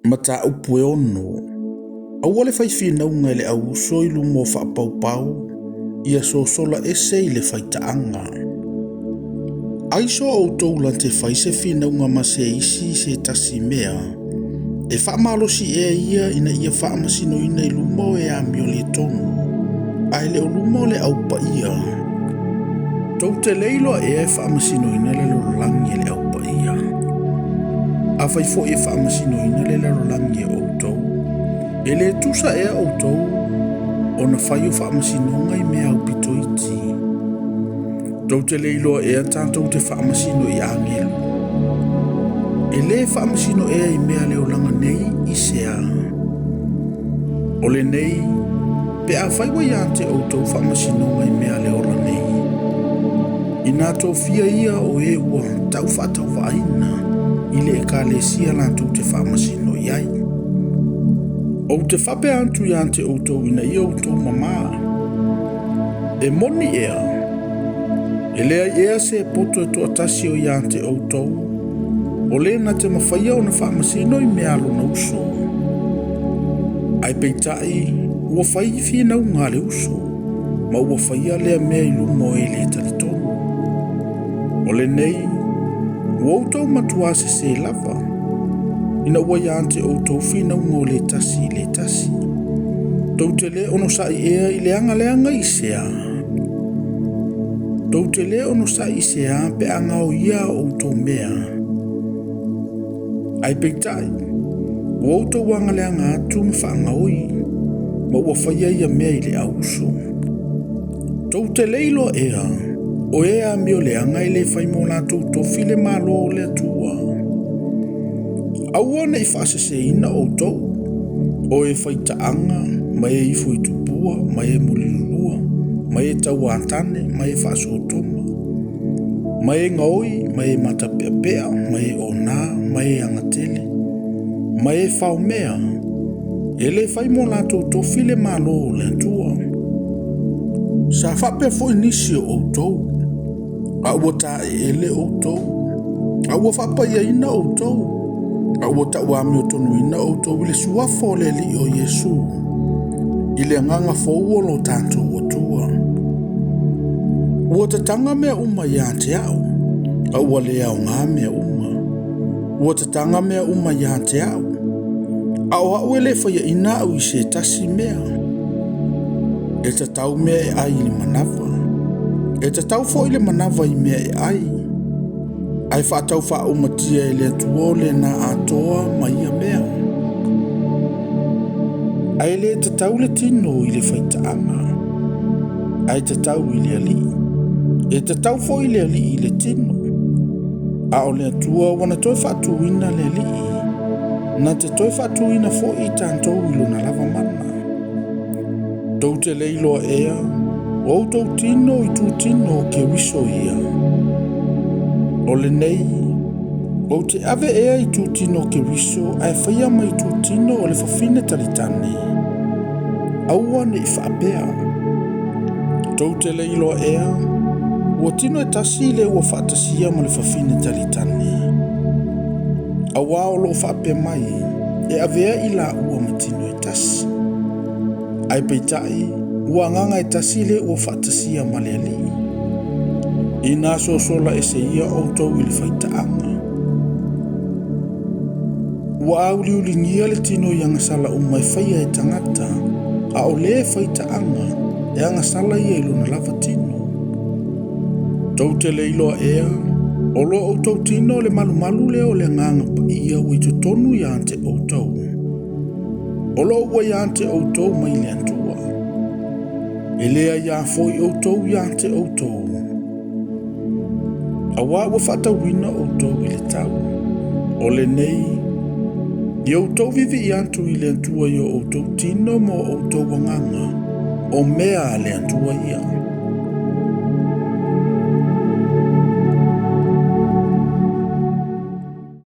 Mata upu e ono. Aua le whaiwhinaunga le au soilu mo whapaupau ia sosola ese i le whaitaanga. Aiso au toula te whaise whinaunga ma se isi se tasi mea. E whaamalosi e ia ina ia whaamasino ina i lumo e a mio le tonu. Ai le o lumo le au pa ia. Tau te leilo e whaamasino ina le lorangi le au pa ia. A whaifo e whaamasino ina le lorangi e outou. E le tusa e outou o na whaio whaamasino ngai mea au pito iti. Tau te leilo e a tātou te whaamasino i angelu. E le whaamasino e i mea leo langa nei i sea. O le nei, pe a whaiwa i ante outou whaamasino ngai mea leo la nei. I nā tō fia ia o e ua tau whaatau whaina i le e ka le sia lātou te whaamasino i ai. O te whape antu i ante outou ina i outou mamaa. E moni ea. E lea ea se poto e toa tasi o i ante outou. O le na te mawhaia o na whaamasino i mea alo na uso. Ai peitai, ua whai whina unga le uso. Ma ua whaia lea mea i lumo e le talitonu. O le nei, ua outou matua se lava. Ina ua i ante outou whina unga o le tasi. Tau te le ono sai ea i leanga i sea. Tau te le ono sai i sea pe anga o ia outou mea. Ai peitai, ua outou wanga leanga atu ma whaanga oi. Ma ua whaia ia mea i le auso. Tau te leilo ea, o ea mio leanga i le whaimo lātou tofi le malo o le atua. Aua nei whaasese ina outou, o e whaitaanga, mai e ifo i tupua, mai e mulilua, mai e tau atane, mai e whaasotoma, mai e ngaoi, mai e matapeapea, mai e ona, mai e angatele, mai e whaumea, e le whaimo lātou tofi le malo o le atua. Sa whapea fo inisi o outou, a ua ta e ele outou, a ua whapaia ina outou, a ua ta uami o tonu ina outou i le suafo le li o Yesu, i le nganga fōua lo tātou atua. Ua tatanga mea uma i ante au, a ua le au ngā mea uma. Ua tatanga mea uma i ante au, a o au ele whaia ina au i se tasi mea. E tatau mea e ai le manava. E tatau fo i le manava i mea e ai. Ai whaatau wha umatia e le atuole na atoa ma ia mea. Ai le tatau le tino i le whaitaanga. Ai tatau i le ali. E tatau fo i le ali i le tino. A o le atua wana toi whaatuina le ali. Na te toi whaatuina fo i tāntou i luna lava mana. Tau te leilo ea, o tau tino i tu tino ke wiso ia. O le nei, o te ave ea i tu tino ke wiso, ai whaia mai tu tino o le whawhine talitane. Aua ne i whaapea. Tau te leilo ea, ua tino e tasi le ua whaatasia ma le whawhine talitane. Aua o lo whaapea mai, e avea i la ua ma tino e tasi. Ai peitai, ua nganga e tasi le ua whaatasia ma le ali. I nā sosola e se ia outou i le whaitaanga. Ua au liulingia le tino i angasala umai whaia e tangata, a o le whaitaanga e angasala ia i luna lava tino. Tau te leiloa ea, o lo outou tino le malu le o le nganga pa ia ui tu tonu i ante outou. O lo ua i ante outou mai le antua. E lea ia foi outou i ante outou. Awa ua whaatawina outou i le tau. O le nei, i outou vivi i antu i le antua i o outou tino mo outou wanganga, o mea le antua ia.